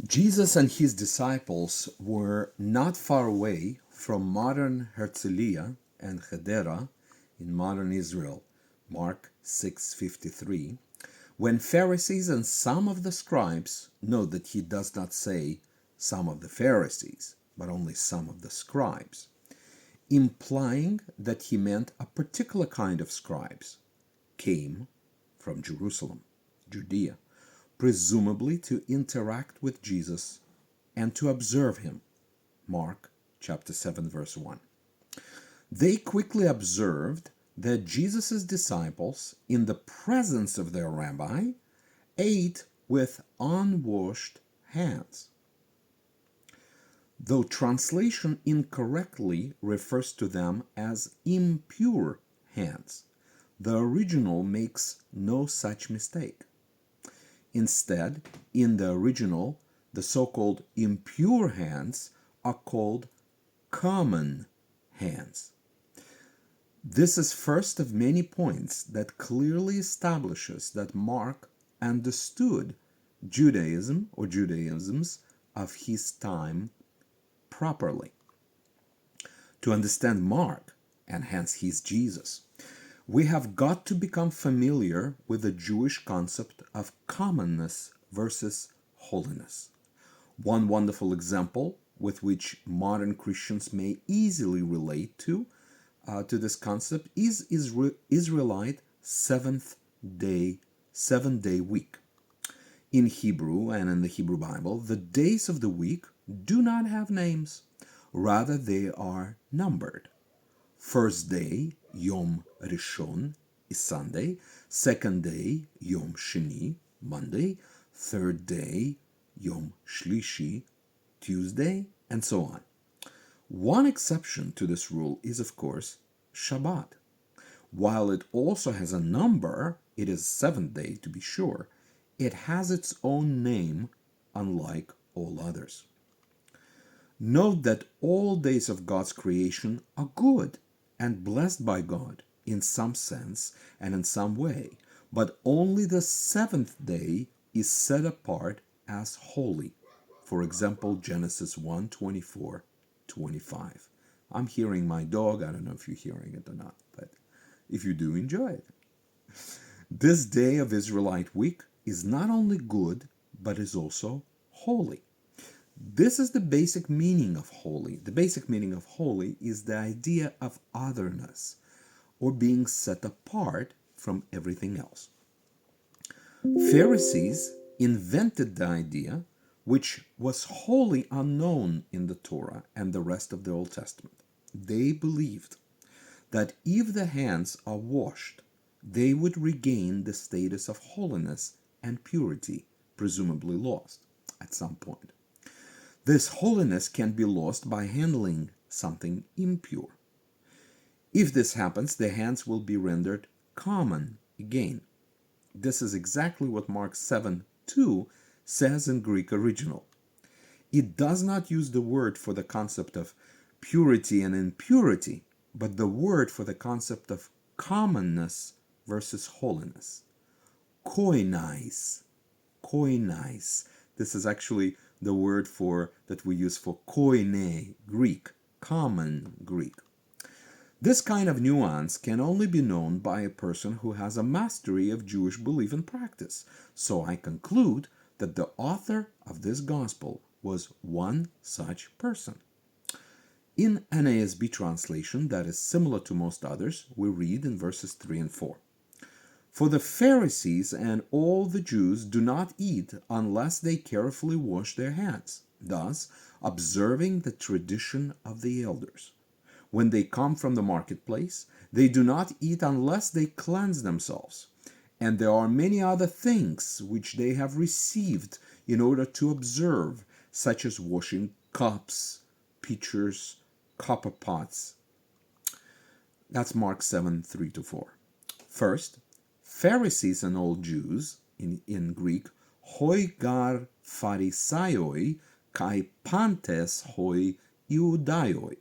Jesus and his disciples were not far away from modern Herzliya and Hedera in modern Israel, Mark 6:53, when Pharisees and some of the scribes, note that he does not say some of the Pharisees, but only some of the scribes, implying that he meant a particular kind of scribes, came from Jerusalem, Judea, presumably to interact with Jesus and to observe him. Mark chapter 7 verse 1. They quickly observed that Jesus' disciples, in the presence of their rabbi, ate with unwashed hands. Though translation incorrectly refers to them as impure hands, the original makes no such mistake. Instead, in the original, the so-called impure hands are called common hands. This is first of many points that clearly establishes that Mark understood Judaism or Judaisms of his time properly. To understand Mark, and hence his Jesus, we have got to become familiar with the Jewish concept of commonness versus holiness. One wonderful example with which modern Christians may easily relate to this concept is Israelite seven-day week. In Hebrew and in the Hebrew Bible, the days of the week do not have names. Rather, they are numbered. First day, Yom Rishon, is Sunday. Second day, Yom Sheni, Monday. Third day, Yom Shlishi, Tuesday, and so on. One exception to this rule is, of course, Shabbat. While it also has a number, it is seventh day to be sure, it has its own name, unlike all others. Note that all days of God's creation are good and blessed by God in some sense and in some way, but only the seventh day is set apart as holy. For example, Genesis 1:24-25. I'm hearing my dog. I don't know if you're hearing it or not, but if you do, enjoy it. This day of Israelite week is not only good, but is also holy. This is the basic meaning of holy. The basic meaning of holy is the idea of otherness, or being set apart from everything else. Pharisees invented the idea, which was wholly unknown in the Torah and the rest of the Old Testament. They believed that if the hands are washed, they would regain the status of holiness and purity, presumably lost at some point. This holiness can be lost by handling something impure. If this happens, the hands will be rendered common again. This is exactly what Mark 7:2 says in Greek original. It does not use the word for the concept of purity and impurity, but the word for the concept of commonness versus holiness. Koinais. Koinais. This is actually the word that we use for koine, Greek, common Greek. This kind of nuance can only be known by a person who has a mastery of Jewish belief and practice. So I conclude that the author of this gospel was one such person. In an ASB translation that is similar to most others, we read in verses 3 and 4. For the Pharisees and all the Jews do not eat unless they carefully wash their hands, thus observing the tradition of the elders. When they come from the marketplace, they do not eat unless they cleanse themselves. And there are many other things which they have received in order to observe, such as washing cups, pitchers, copper pots. That's Mark 7:3-4. First, Pharisees and all Jews, in Greek, hoi gar pharisaioi kai pantes hoi iudaioi,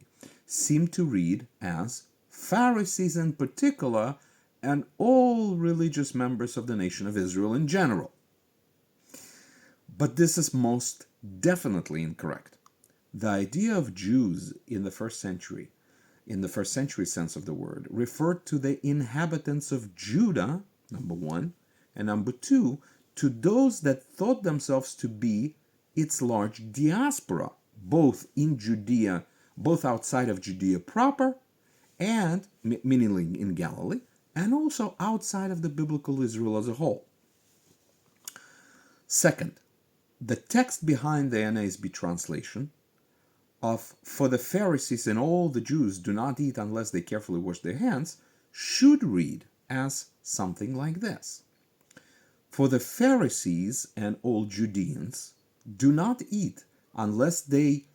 seem to read as Pharisees in particular and all religious members of the nation of Israel in general. But this is most definitely incorrect. The idea of Jews in the first century sense of the word, referred to the inhabitants of Judah, number one, and number two, to those that thought themselves to be its large diaspora, both in Judea, both outside of Judea proper, and meaning in Galilee, and also outside of the biblical Israel as a whole. Second, the text behind the NASB translation of "for the Pharisees and all the Jews do not eat unless they carefully wash their hands" should read as something like this: "For the Pharisees and all Judeans do not eat unless they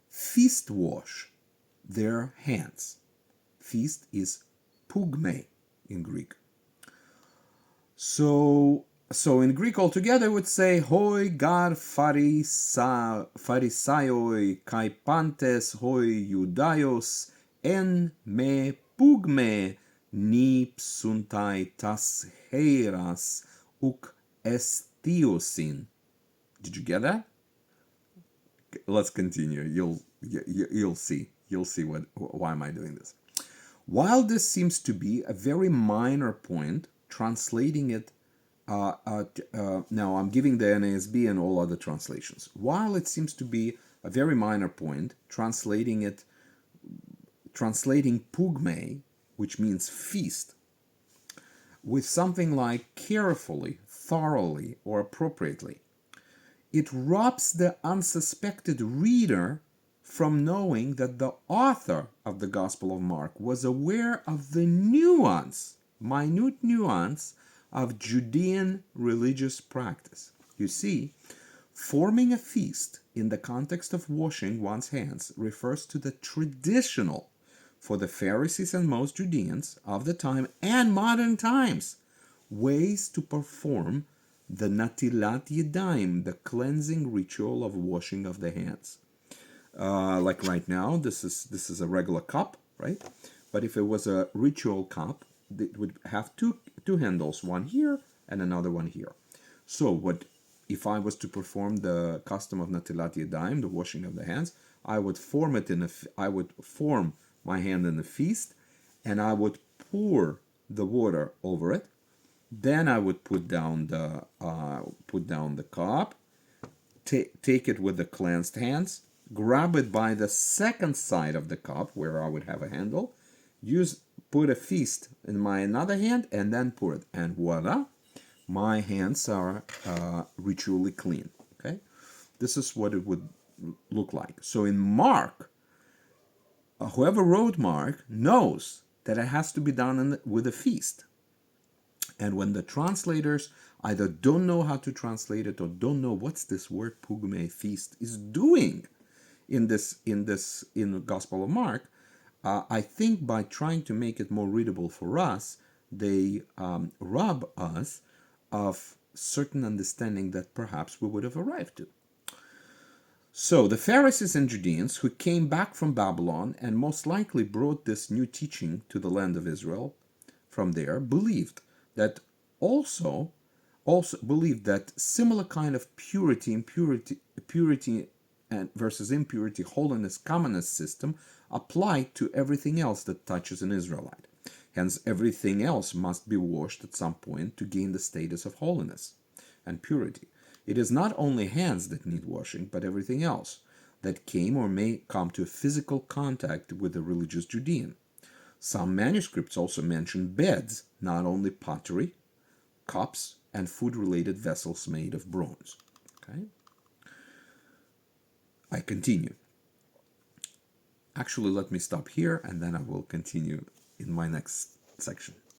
feast wash their hands." Feast is pugme in Greek. So in Greek altogether it would say hoi gar pharisaioi kai pantes hoi judaios en me pugme ni psuntai tas heiras uk estiosin. Did you get that? Let's continue. You'll see. You'll see why am I doing this. While this seems to be a very minor point, translating it, now I'm giving the NASB and all other translations. While it seems to be a very minor point, translating pugme, which means feast, with something like carefully, thoroughly, or appropriately, it robs the unsuspected reader from knowing that the author of the Gospel of Mark was aware of the minute nuance of Judean religious practice. You see, forming a feast in the context of washing one's hands refers to the traditional, for the Pharisees and most Judeans of the time and modern times, ways to perform the Natilat Yadayim, the cleansing ritual of washing of the hands. Like right now, this is a regular cup, right? But if it was a ritual cup, it would have two handles, one here and another one here. So what if I was to perform the custom of Natilat Yadayim, the washing of the hands? I would form my hand in the feast, and I would pour the water over it. Then I would put down the cup, take it with the cleansed hands, grab it by the second side of the cup where I would have a handle, put a feast in my another hand, and then pour it. And voila, my hands are ritually clean. Okay, this is what it would look like. So in Mark, whoever wrote Mark knows that it has to be done with a feast. And when the translators either don't know how to translate it or don't know what's this word pugme, feast, is doing in the Gospel of Mark, I think by trying to make it more readable for us, they rob us of certain understanding that perhaps we would have arrived to. So the Pharisees and Judeans who came back from Babylon and most likely brought this new teaching to the land of Israel from there believed that similar kind of purity and versus impurity, holiness, commonness system applied to everything else that touches an Israelite. Hence, everything else must be washed at some point to gain the status of holiness and purity. It is not only hands that need washing, but everything else that came or may come to a physical contact with the religious Judean. Some manuscripts also mention beds, not only pottery, cups, and food-related vessels made of bronze. Okay? I continue. Actually, let me stop here, and then I will continue in my next section.